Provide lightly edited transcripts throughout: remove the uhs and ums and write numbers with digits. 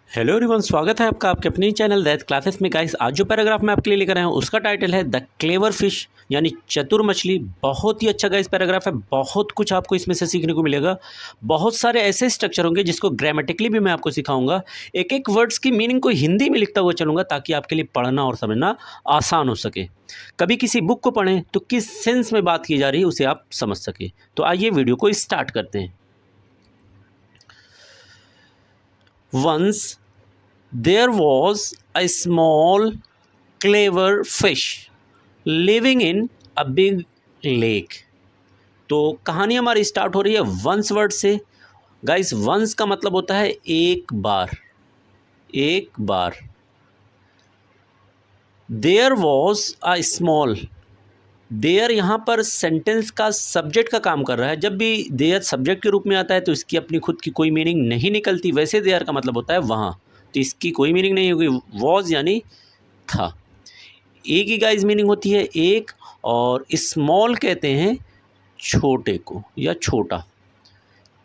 Hello everyone, स्वागत है आपका आपके अपनी चैनल दैट क्लासेस में। गाइस, आज जो पैराग्राफ मैं आपके लिए लेकर आया हूँ उसका टाइटल है द क्लेवर फिश, यानी चतुर मछली। बहुत ही अच्छा गाइस पैराग्राफ है, बहुत कुछ आपको इसमें से सीखने को मिलेगा। बहुत सारे ऐसे स्ट्रक्चर होंगे जिसको ग्रामेटिकली भी मैं आपको सिखाऊंगा। एक एक वर्ड्स की मीनिंग को हिंदी में लिखता हुआ चलूँगा ताकि आपके लिए पढ़ना और समझना आसान हो सके। कभी किसी बुक को पढ़ें तो किस सेंस में बात की जा रही है उसे आप समझ सके। तो आइए वीडियो को स्टार्ट करते हैं। Once there was a small clever fish living in a big lake। तो कहानी हमारी स्टार्ट हो रही है वंस वर्ड से। गाइस, वंस का मतलब होता है एक बार, एक बार। There was a small, there यहाँ पर सेंटेंस का सब्जेक्ट का काम कर रहा है। जब भी देयर सब्जेक्ट के रूप में आता है तो इसकी अपनी खुद की कोई मीनिंग नहीं निकलती। वैसे देयर का मतलब होता है वहाँ, तो इसकी कोई मीनिंग नहीं होगी। वॉज यानी था। एक ही गाइस मीनिंग होती है एक, और स्मॉल कहते हैं छोटे को या छोटा।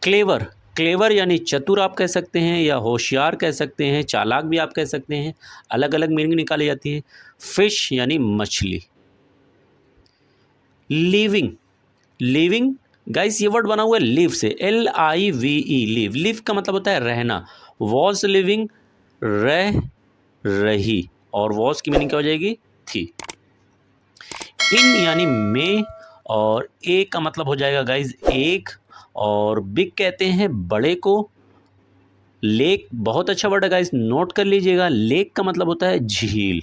क्लेवर, क्लेवर यानी चतुर आप कह सकते हैं या होशियार कह सकते हैं, चालाक भी आप कह सकते हैं। अलग अलग मीनिंग निकाली जाती है। फिश यानी मछली। लिविंग, लिविंग गाइस ये वर्ड बना हुआ है लिव से, LIVE, लिव। लिव का मतलब होता है रहना। वॉज लिविंग, रह रही, और वॉज की मीनिंग क्या हो जाएगी? थी। इन यानी में, और ए का मतलब हो जाएगा गाइज एक, और बिग कहते हैं बड़े को। लेक बहुत अच्छा वर्ड है गाइज, नोट कर लीजिएगा। लेक का मतलब होता है झील।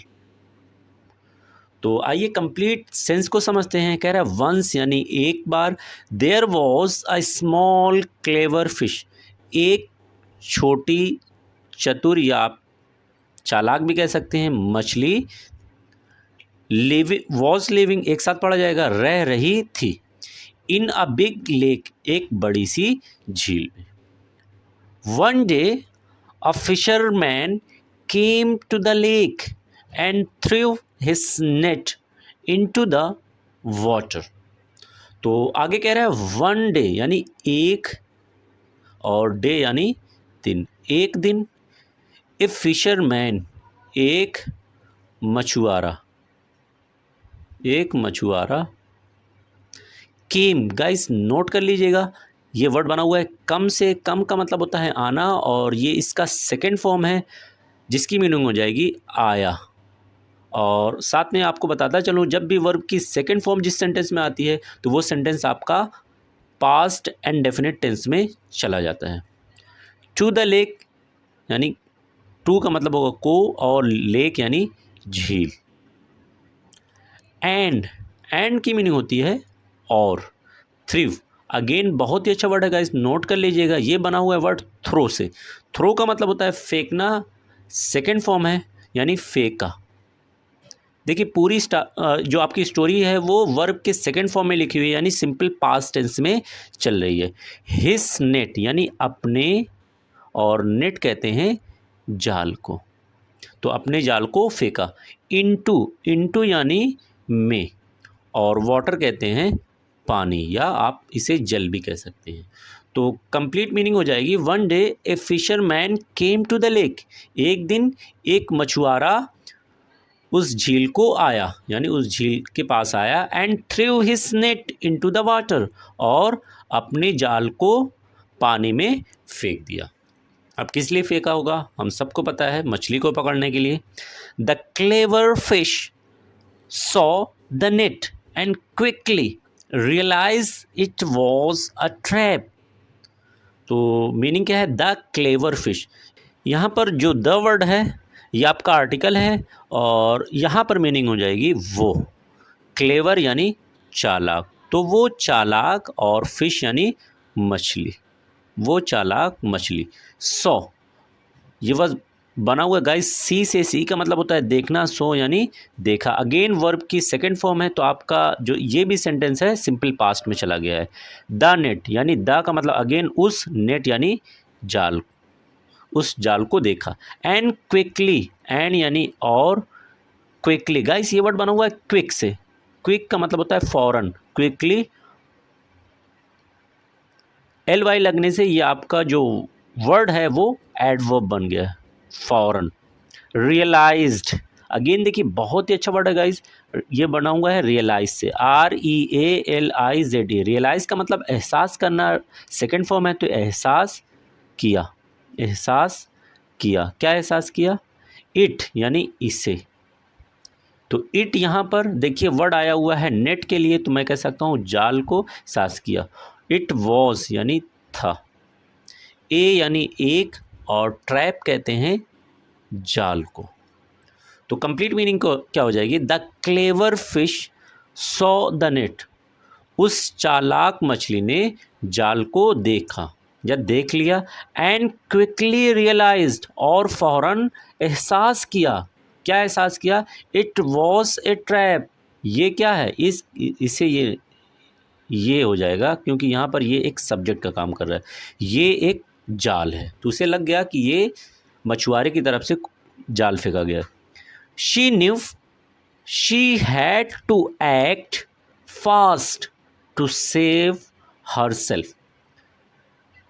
तो आइए कंप्लीट सेंस को समझते हैं। कह रहा है वंस यानी एक बार, there was a small clever fish, एक छोटी चतुर या आप चालाक भी कह सकते हैं मछली। लिविंग, वॉज लिविंग एक साथ पढ़ा जाएगा, रह रही थी। इन अ बिग लेक, एक बड़ी सी झील में। One day a fisherman came to the lake and threw his net into the water. तो आगे कह रहा है वन डे यानी एक, और डे यानी दिन, एक दिन। ए फिशरमैन एक मछुआरा, एक मछुआरा। केम गाइस नोट कर लीजिएगा, ये वर्ड बना हुआ है कम से। कम का मतलब होता है आना, और ये इसका सेकंड फॉर्म है जिसकी मीनिंग हो जाएगी आया। और साथ में आपको बताता चलूँ, जब भी वर्ब की सेकंड फॉर्म जिस सेंटेंस में आती है तो वो सेंटेंस आपका पास्ट एंड डेफिनेट टेंस में चला जाता है। टू द लेक यानी टू का मतलब होगा को, और लेक यानी झील। एंड की मीनिंग होती है और। थ्रिव अगेन बहुत ही अच्छा वर्ड है गाइस, नोट कर लीजिएगा। ये बना हुआ है वर्ड थ्रो से। थ्रो का मतलब होता है फेंकना, सेकंड फॉर्म है यानी फेंका। देखिए पूरी जो आपकी स्टोरी है वो वर्ब के सेकंड फॉर्म में लिखी हुई है, यानी सिंपल पास्ट टेंस में चल रही है। हिस नेट यानी अपने, और नेट कहते हैं जाल को। तो अपने जाल को फेंका। इनटू, इनटू यानी में, और वाटर कहते हैं पानी, या आप इसे जल भी कह सकते हैं। तो कंप्लीट मीनिंग हो जाएगी one day a fisherman came to the lake, एक दिन एक मछुआरा उस झील को आया, यानी उस झील के पास आया। And threw his net into the water, और अपने जाल को पानी में फेंक दिया। अब किस लिए फेंका होगा हम सबको पता है, मछली को पकड़ने के लिए। The clever fish saw the net and quickly realise it was a trap. तो मीनिंग क्या है? द क्लेवर फिश, यहाँ पर जो द वर्ड है ये आपका आर्टिकल है, और यहाँ पर मीनिंग हो जाएगी वो। क्लेवर यानी चालाक, तो वो चालाक, और फिश यानी मछली, वो चालाक मछली। सौ ये वह बना हुआ गाइस सी से, सी का मतलब होता है देखना, सो यानी देखा। अगेन वर्ब की सेकंड फॉर्म है, तो आपका जो ये भी सेंटेंस है सिंपल पास्ट में चला गया है। द नेट यानी द का मतलब अगेन उस, नेट यानी जाल, उस जाल को देखा। एंड क्विकली, एंड यानी और, क्विकली गाइस ये वर्ड बना हुआ है क्विक से। क्विक का मतलब होता है फौरन, क्विकली LY लगने से ये आपका जो वर्ड है वो एडवर्ब बन गया। फौरन। रियलाइज्ड, अगेन देखिए बहुत ही अच्छा वर्ड है गाइस, ये बना हुआ है रियलाइज से, REALIZE। रियलाइज का मतलब एहसास करना, सेकंड फॉर्म है तो एहसास किया, एहसास किया, क्या एहसास किया? इट यानी इसे। तो इट यहाँ पर देखिए वर्ड आया हुआ है नेट के लिए, तो मैं कह सकता हूँ जाल को सास किया। इट वॉज यानी था, ए यानी एक, और ट्रैप कहते हैं जाल को। तो कंप्लीट मीनिंग को क्या हो जाएगी? The clever fish saw the net, उस चालाक मछली ने जाल को देखा या देख लिया। एंड क्विकली रियलाइज्ड, और फौरन एहसास किया, क्या एहसास किया? इट वॉज ए ट्रैप, ये क्या है? इसे ये हो जाएगा क्योंकि यहाँ पर ये एक सब्जेक्ट का काम कर रहा है, ये एक जाल है, तो उसे लग गया कि ये मछुआरे की तरफ से जाल फेंका गया। She knew, she had to act fast to save herself.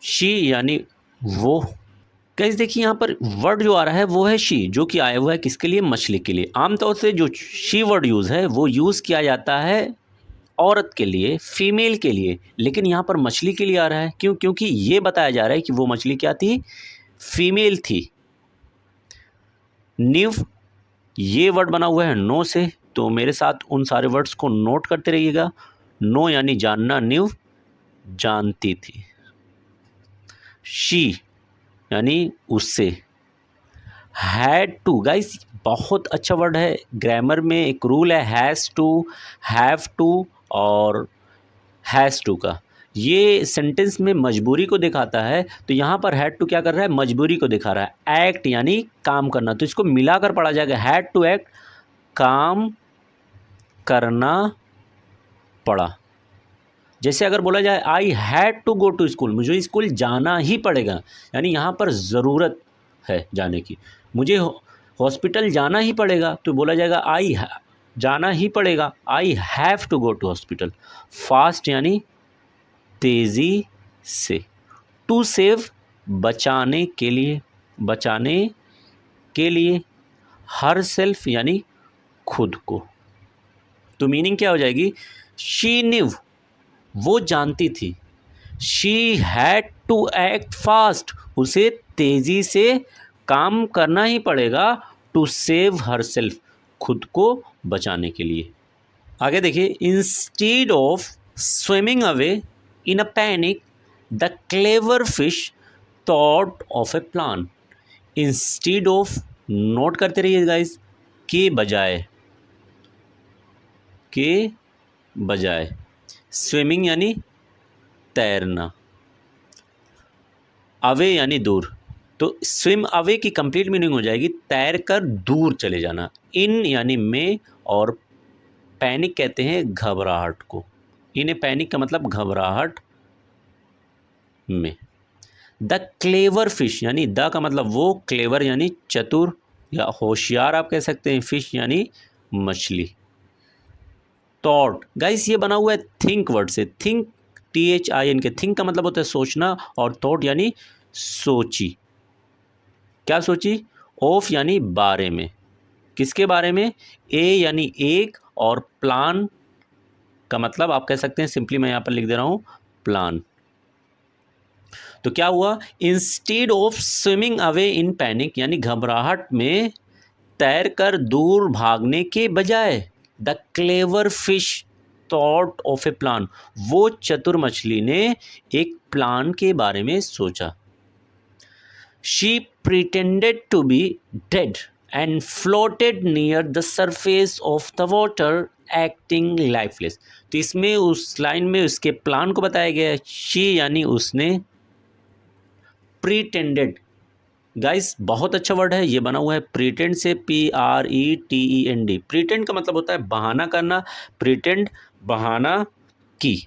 She यानी वो। गाइस देखिए यहाँ पर वर्ड जो आ रहा है वो है शी, जो कि आया हुआ है किसके लिए? मछली के लिए। आमतौर से जो शी वर्ड यूज़ है वो यूज़ किया जाता है औरत के लिए, फीमेल के लिए, लेकिन यहाँ पर मछली के लिए आ रहा है। क्यों? क्योंकि ये बताया जा रहा है कि वो मछली क्या थी? फीमेल थी। न्यू, ये वर्ड बना हुआ है नो से, तो मेरे साथ उन सारे वर्ड्स को नोट करते रहिएगा। नो यानी जानना, न्यू जानती थी। शी यानी उससे। हैड टू, गाइस बहुत अच्छा वर्ड है, ग्रामर में एक रूल है हैज़ टू, हैव टू और हैज़ टू का। ये सेंटेंस में मजबूरी को दिखाता है, तो यहाँ पर हैड टू क्या कर रहा है? मजबूरी को दिखा रहा है। एक्ट यानी काम करना, तो इसको मिलाकर पढ़ा जाएगा, हैड टू एक्ट, काम करना पड़ा। जैसे अगर बोला जाए I had to go to school, मुझे स्कूल जाना ही पड़ेगा, यानी यहाँ पर ज़रूरत है जाने की, मुझे हॉस्पिटल जाना ही पड़ेगा, तो बोला जाएगा आई जाना ही पड़ेगा, I have to go to hospital. Fast यानी तेज़ी से। टू सेव बचाने के लिए, बचाने के लिए। हर सेल्फ यानी खुद को। तो मीनिंग क्या हो जाएगी? शी न्यू, वो जानती थी। She had to act fast, उसे तेज़ी से काम करना ही पड़ेगा। टू सेव हर सेल्फ, खुद को बचाने के लिए। आगे देखिए, instead of swimming away in a panic the clever fish thought of A plan. Instead of, note करते रहिए गाइस, के बजाय, के बजाय। स्विमिंग यानी तैरना, अवे यानी दूर, तो स्विम अवे की कंप्लीट मीनिंग हो जाएगी तैर कर दूर चले जाना। इन यानी में, और पैनिक कहते हैं घबराहट को। इन्हें पैनिक का मतलब घबराहट में। द क्लेवर फिश यानी द का मतलब वो, क्लेवर यानी चतुर या होशियार आप कह सकते हैं, फिश यानी मछली। थॉट, गाइस ये बना हुआ है थिंक वर्ड से, थिंक THIN के। थिंक का मतलब होता है सोचना, और थॉट यानी सोची। क्या सोची? ऑफ यानी बारे में, किसके बारे में? ए यानी एक, और प्लान का मतलब आप कह सकते हैं, सिंपली मैं यहाँ पर लिख दे रहा हूँ प्लान। तो क्या हुआ? Instead of swimming away in panic, यानी घबराहट में तैर कर दूर भागने के बजाय, the clever fish thought of A plan, वो चतुर मछली ने एक प्लान के बारे में सोचा। She pretended to be dead and floated near the surface of the water acting lifeless. तो इसमें उस लाइन में उसके प्लान को बताया गया है। शी यानी उसने, प्रिटेंडेड, गाइस बहुत अच्छा वर्ड है, ये बना हुआ है प्रिटेंड से, PRETEND। प्रिटेंड का मतलब होता है बहाना करना, प्रिटेंड बहाना की,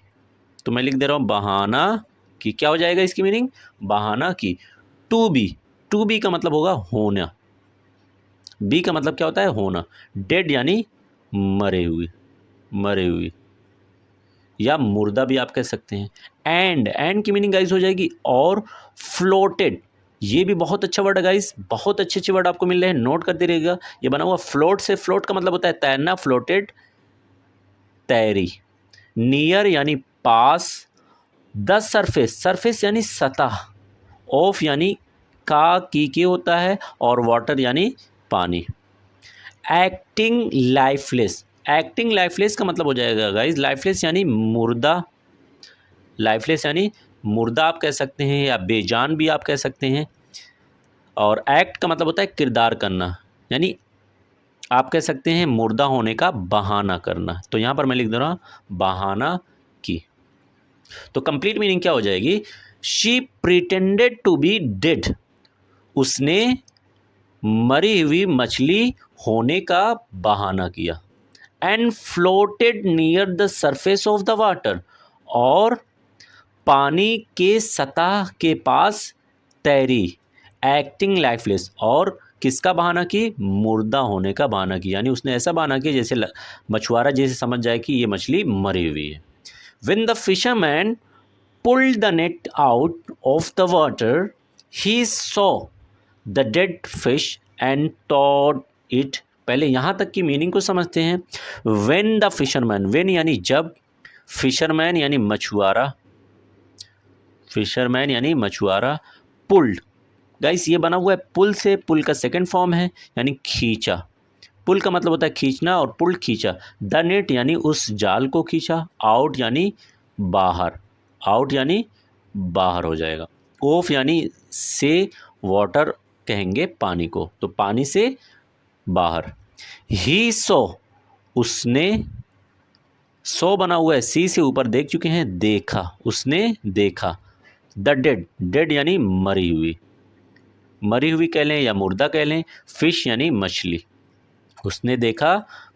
तो मैं लिख दे रहा हूँ बहाना की। क्या हो जाएगा इसकी मीनिंग? बहाना की। टू बी, टू बी का मतलब होगा होना, बी का मतलब क्या होता है? होना। डेड यानी मरे हुए, मरे हुए या मुर्दा भी आप कह सकते हैं। एंड की मीनिंग गाइस हो जाएगी और। फ्लोटेड ये भी बहुत अच्छा वर्ड है गाइस, बहुत अच्छे अच्छे वर्ड आपको मिल रहे हैं, नोट करते रहिएगा। ये बना हुआ फ्लोट से, फ्लोट का मतलब होता है तैरना, फ्लोटेड तैरी। नियर यानी पास, द सरफेस, सरफेस यानी सतह, ऑफ यानी का की के होता है, और वाटर यानी पानी। एक्टिंग लाइफलेस, एक्टिंग लाइफलेस का मतलब हो जाएगा गाइस, लाइफलेस यानी मुर्दा, लाइफलेस यानी मुर्दा आप कह सकते हैं, या बेजान भी आप कह सकते हैं। और एक्ट का मतलब होता है किरदार करना, यानी आप कह सकते हैं मुर्दा होने का बहाना करना। तो यहाँ पर मैं लिख दे रहा हूँ बहाना की। तो कंप्लीट मीनिंग क्या हो जाएगी, she pretended to be dead, उसने मरी हुई मछली होने का बहाना किया। And floated near the surface of the water, और पानी के सतह के पास तैरी। एक्टिंग लाइफलेस, और किसका बहाना की, मुर्दा होने का बहाना की, यानी उसने ऐसा बहाना किया जैसे मछुआरा जैसे समझ जाए कि ये मछली मरी हुई है। When the fisherman pulled the net out of the water, he saw the dead fish and taught it। पहले यहाँ तक की मीनिंग को समझते हैं। When the fisherman, when यानी जब, fisherman यानी मछुआरा, फिशरमैन यानी मछुआरा, पुल्ड, गाइस ये बना हुआ है पुल से, पुल का सेकंड फॉर्म है यानी खींचा। पुल का मतलब होता है खींचना, और पुल खींचा। द नेट यानी उस जाल को खींचा, आउट यानी बाहर, आउट यानी बाहर हो जाएगा। ऑफ यानी से, वाटर कहेंगे पानी को, तो पानी से बाहर। ही सो, उसने, सो बना हुआ है सी से ऊपर, देख चुके हैं देखा, उसने देखा। द डेड, डेड यानी मरी हुई, मरी हुई कह लें या मुर्दा कह लें। फिश यानी मछली, उसने देखा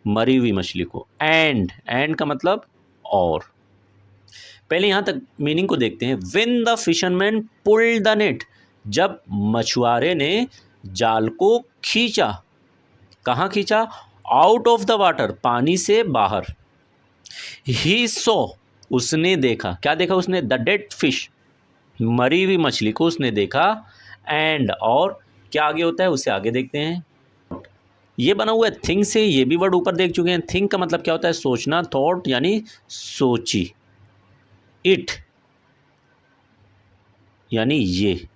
मरी हुई मछली को। एंड, एंड का मतलब और। पहले यहाँ तक मीनिंग को देखते हैं। When the fisherman pulled the net, जब मछुआरे ने जाल को खींचा, कहाँ खींचा, आउट ऑफ द वाटर, पानी से बाहर। ही सो, उसने देखा, क्या देखा उसने, द डेड फिश, मरी हुई मछली को उसने देखा। एंड, और क्या आगे होता है उसे आगे देखते हैं। ये बना हुआ है थिंक से, ये भी वर्ड ऊपर देख चुके हैं। थिंक का मतलब क्या होता है, सोचना, थॉट यानी सोची। इट यानी ये,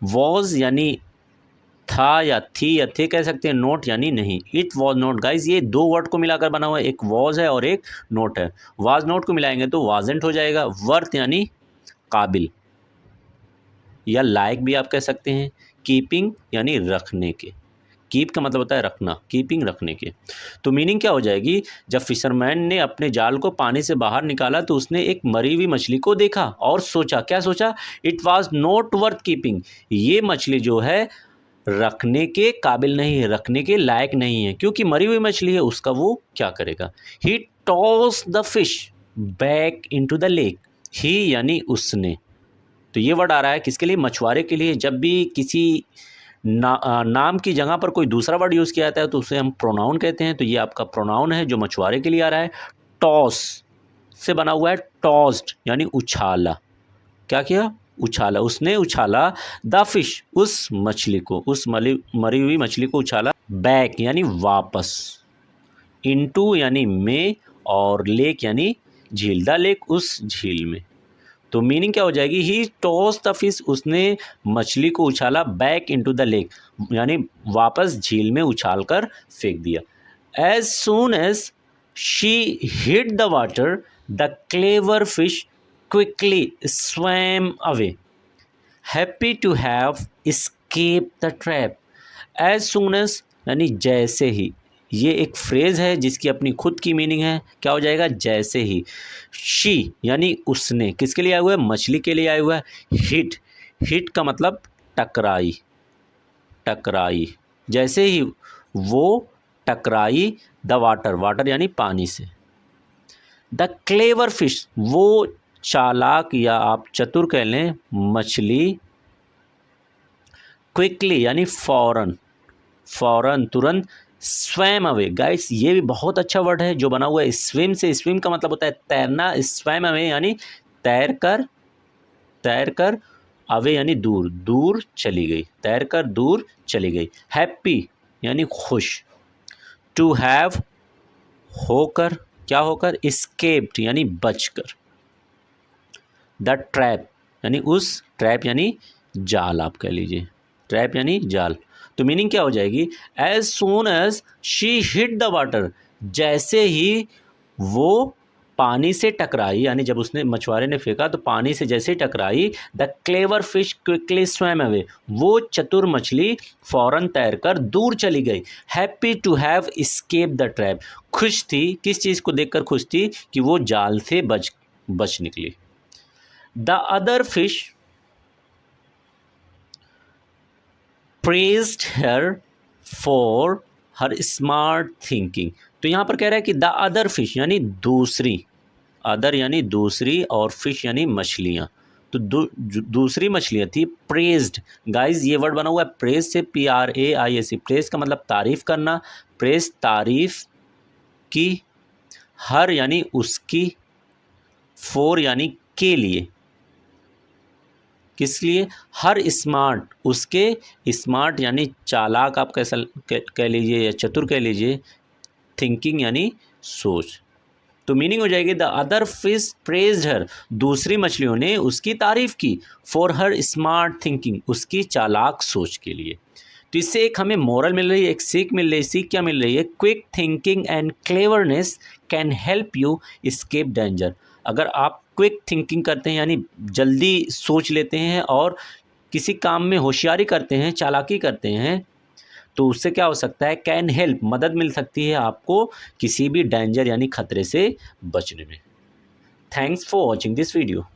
वॉज यानी था या थी या थे कह सकते हैं, नोट यानी नहीं। इट वॉज नोट, गाइज ये दो वर्ड को मिलाकर बना हुआ है, एक वॉज है और एक नोट है। वाज नोट को मिलाएंगे तो वाजेंट हो जाएगा। वर्थ यानी काबिल या लायक भी आप कह सकते हैं। कीपिंग यानी रखने के, कीप का मतलब होता है रखना, कीपिंग रखने के। तो मीनिंग क्या हो जाएगी, जब फिशरमैन ने अपने जाल को पानी से बाहर निकाला तो उसने एक मरी हुई मछली को देखा और सोचा, क्या सोचा, it was not worth keeping, ये मछली जो है रखने के काबिल नहीं है, रखने के लायक नहीं है, क्योंकि मरी हुई मछली है, उसका वो क्या करेगा। He toss the fish back into the lake, he यानी उसने। तो ये वर्ड आ रहा है किसके लिए, मछुआरे के लिए। जब भी किसी नाम की जगह पर कोई दूसरा वर्ड यूज़ किया जाता है तो उसे हम प्रोनाउन कहते हैं। तो ये आपका प्रोनाउन है जो मछुआरे के लिए आ रहा है। टॉस से बना हुआ है, टॉस्ड यानी उछाला, क्या किया, उछाला, उसने उछाला। द फिश, उस मछली को, उस मरी हुई मछली को उछाला। बैक यानी वापस, इनटू यानी में, और लेक यानी झील, द लेक उस झील में। तो मीनिंग क्या हो जाएगी, ही टॉस द फिश, उसने मछली को उछाला, बैक इनटू द लेक यानी वापस झील में उछाल कर फेंक दिया। As soon as she hit the water the clever fish quickly swam away, happy to have escape the trap. As soon as यानी जैसे ही, ये एक फ्रेज है जिसकी अपनी खुद की मीनिंग है, क्या हो जाएगा, जैसे ही। शी यानी उसने, किसके लिए आया हुआ है, मछली के लिए आया हुआ है। हिट, हिट का मतलब टकराई, टकराई, जैसे ही वो टकराई द वाटर, वाटर यानी पानी से। द क्लेवर फिश, वो चालाक या आप चतुर कह लें मछली। क्विकली यानी फौरन, फौरन तुरंत। स्वैम अवे, गाइस ये भी बहुत अच्छा वर्ड है जो बना हुआ है स्विम से। स्विम का मतलब होता है तैरना, स्वैम अवे यानी तैर कर, तैर कर अवे यानी दूर, दूर चली गई, तैर कर दूर चली गई। हैप्पी यानी खुश। टू हैव होकर, क्या होकर, एस्केप्ड यानी बचकर। द ट्रैप यानी उस, ट्रैप यानी जाल आप कह लीजिए, ट्रैप यानी जाल। तो मीनिंग क्या हो जाएगी, as soon as she hit the water, जैसे ही वो पानी से टकराई, यानी जब उसने, मछुआरे ने फेंका तो पानी से जैसे ही टकराई, the clever fish quickly swam away, वो चतुर मछली फौरन तैरकर दूर चली गई। Happy to have escape the trap, खुश थी, किस चीज़ को देखकर खुश थी, कि वो जाल से बच निकली। The other fish praised her for her smart thinking. तो यहाँ पर कह रहा है कि द अदर फिश यानी दूसरी, अदर यानी दूसरी और फिश यानी मछलियाँ, तो दूसरी मछलियाँ थी। प्रेज्ड गाइज, ये वर्ड बना हुआ है प्रेज से, PRAISE। प्रेज का मतलब तारीफ करना, प्रेज तारीफ की, हर यानी उसकी, फॉर यानी के लिए, किस लिए, हर स्मार्ट उसके, स्मार्ट यानी चालाक आप कैसा कह लीजिए या चतुर कह लीजिए, थिंकिंग यानी सोच। तो मीनिंग हो जाएगी द अदर फिश प्रेज्ड हर, दूसरी मछलियों ने उसकी तारीफ की, फॉर हर स्मार्ट थिंकिंग, उसकी चालाक सोच के लिए। तो इससे एक हमें मोरल मिल रही है, एक सीख मिल रही है। सीख क्या मिल रही है, quick thinking and cleverness can help you escape danger. अगर आप क्विक थिंकिंग करते हैं यानी जल्दी सोच लेते हैं और किसी काम में होशियारी करते हैं, चालाकी करते हैं, तो उससे क्या हो सकता है, कैन हेल्प, मदद मिल सकती है आपको किसी भी डेंजर यानी खतरे से बचने में। Thanks for watching this video.